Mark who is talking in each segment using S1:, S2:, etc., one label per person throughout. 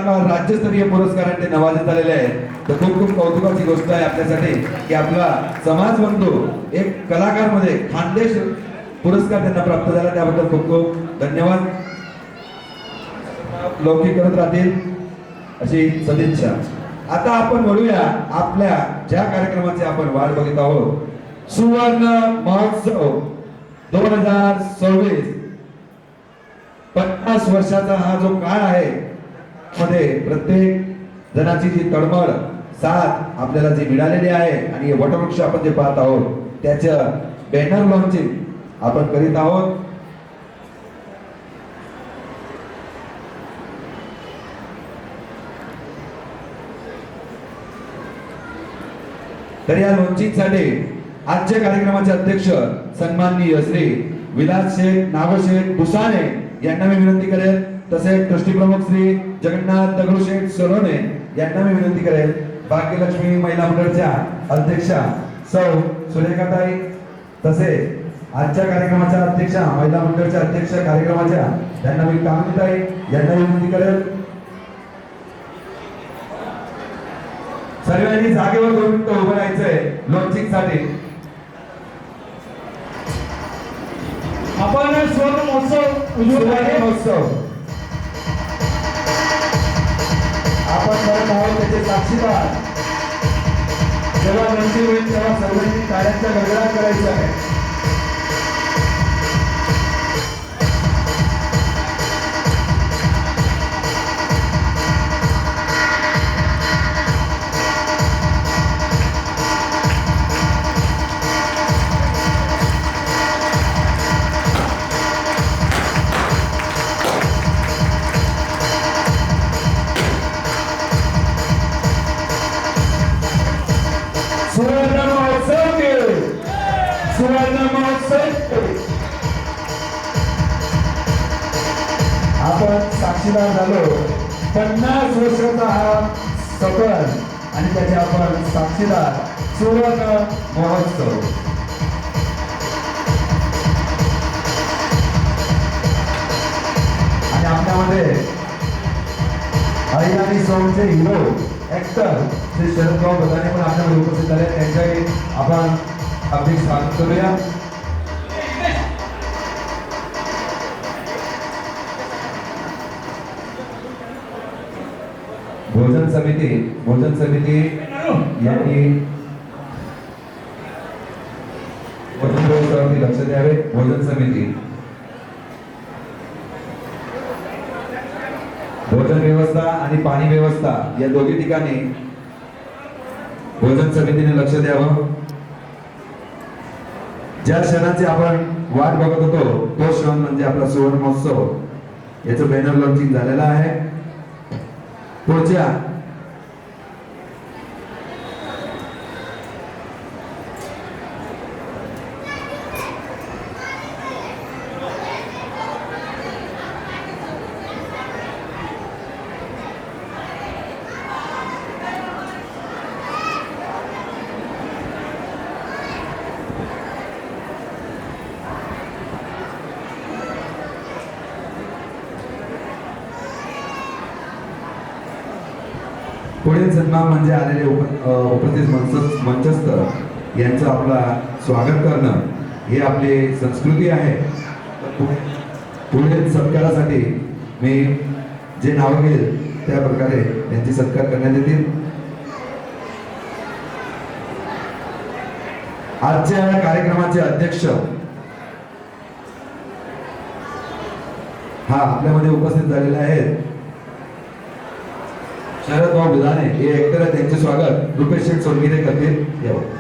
S1: राज्यस्तरीय पुरस्काराने नवाजत झालेले आहेत. तर खूप खूप कौतुकाची गोष्ट आहे आपल्यासाठी की आपला समाज बंधू एक कलाकार मध्ये खानदेश पुरस्कार त्यांना प्राप्त झाला, त्याबद्दल खूप खूप धन्यवाद. लौकिक करत राहतील अशी सदिच्छा. आता आपण वळूया आपल्या ज्या कार्यक्रमाची आपण वाट बघत आहोत, सुवर्ण महोत्सव 2026. 50 वर्षाचा हा जो काळ आहे, मध्ये प्रत्येक जणाची जी तळमळ साथ आपल्याला जी मिळालेली आहे आणि वटवृक्ष आपण जे पाहत आहोत त्याचं बॅनर लॉन्चिंग आपण करीत आहोत. तर या लॉन्चिंगसाठी आजच्या कार्यक्रमाचे अध्यक्ष सन्माननीय श्री विलास शेठ नागोशेठ भुसाणे यांना मी विनंती करेल. तसेच ट्रस्टी प्रमुख श्री जगन्नाथ दगडूशेठ सोलोने यांना मी विनंती करेल. भाग्यलक्ष्मी महिला मंडळाच्या अध्यक्षा सौ सुरेखाताई, तसेच आजच्या कार्यक्रमाच्या अध्यक्षा महिला मंडळाच्या अध्यक्ष कार्यक्रमाच्या त्यांना मी कामिनीताई यांना विनंती करेल. सर्वांनी जागेवर 2 मिनिटं उभं राहायचंय लॉन्चिंग साठी.
S2: आपण सुवर्ण महोत्सव
S1: आपण करत आहोत त्याचे साक्षीदार. जेव्हा लॉन्चिंग होईल तेव्हा सर्वांनी टाळ्यांचा गडगडाट करायचा आहे. सुवर्ण महोत्सव आपण साक्षीदार झालो. 50 वर्षाचा हा सफर आणि त्याचे आपण साक्षीदार. सुवर्ण महोत्सव आणि आपल्यामध्ये आई आणि सॉंगचे हिरो ऍक्टर श्री शरदभाऊ बदाने पण आपल्याला उपस्थित झाले. त्यांच्याही आपण हार्दिक स्वागत करूया. भोजन समिती यांनी भोजन व्यवस्थेवरती लक्ष द्यावे. भोजन समिती भोजन व्यवस्था आणि पाणी व्यवस्था या दोन्ही ठिकाणी भोजन समितीने लक्ष द्यावं. ज्या क्षणाची आपण वाट बघत होतो तो क्षण म्हणजे आपला सुवर्ण महोत्सव याचं बॅनर लॉन्चिंग झालेलं आहे. पुढच्या पुढील सन्मान म्हणजे आलेले उपस्थित मंचस्थ यांचं आपला स्वागत करणं ही आपली संस्कृती आहे. पुढील सत्कारासाठी मी जे नाव घेईल त्या प्रकारे त्यांची सत्कार करण्यात येतील. आजच्या कार्यक्रमाचे अध्यक्ष आपल्यामध्ये उपस्थित झालेले आहेत शरदभाऊ बदाने, हे ऍक्टर आहेत. त्यांचे स्वागत रुपेश शेठ सोनगिरे करतील. यावं.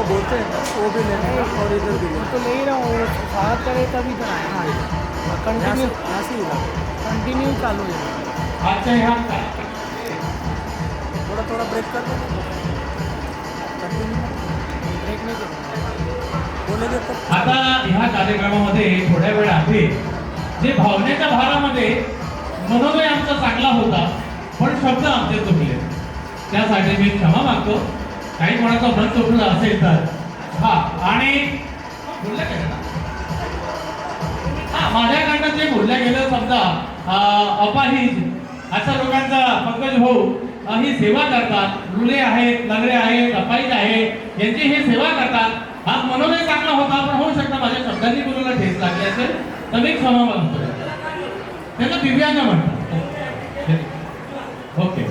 S3: बोलते हैं ना वो भी लेने का और इधर भी लेना।
S4: तो ले ही रहा हूँ, साथ करे तभी तो आए ना, कंटिन्यू
S3: यहाँ से ही ला।
S4: कंटिन्यू चालू है।
S2: आजच्या ह्या
S3: थोड़ा थोड़ा ब्रेक कर दो, कंटिन्यू
S4: ब्रेक नहीं करूँगा।
S3: बोलेगे तो
S2: आता ह्या कार्यक्रमामध्ये थोड्या वेळ आधी जे भावनेच्या भारामध्ये मनोदय आमचा चांगला होता, पण शब्द आमचे चुकले, त्यासाठी मी क्षमा मागतो. काही कोणाचा मन चुकलं असेल तर हा. आणि बोलल्या गेलं ना, हा माझ्याकडनं जे बोलल्या गेलं समजा अपाहिज अशा लोकांचा पंकज भाऊ ही सेवा करतात, रुले आहेत, लगरे आहेत, अपाहिज आहे, यांची हे सेवा करतात. हा मनोदय चांगला होता, पण होऊ शकतं माझ्या शब्दांनी कोणाला ठेस लागली असेल तर मी क्षमा मागतो. त्यांना दिव्यांग म्हणतात. ओके,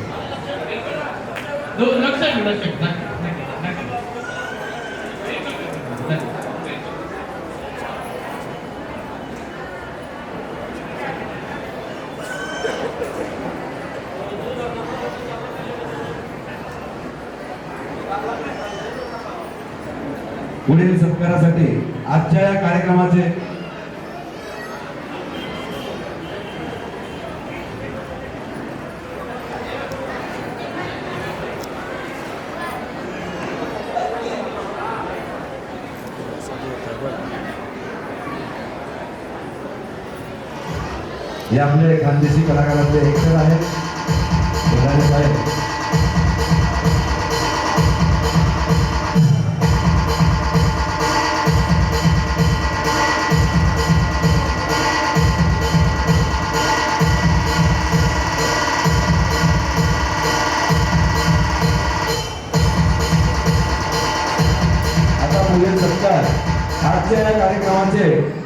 S2: लक्ष ठेव, लक्ष ठेव.
S1: पुढील सत्कारासाठी आजच्या या कार्यक्रमाचे हे आपले खानदेशी कलाकारांचे एक्टर आहेत बेलारी साहेब. आता पुढील सत्कार आजच्या या कार्यक्रमाचे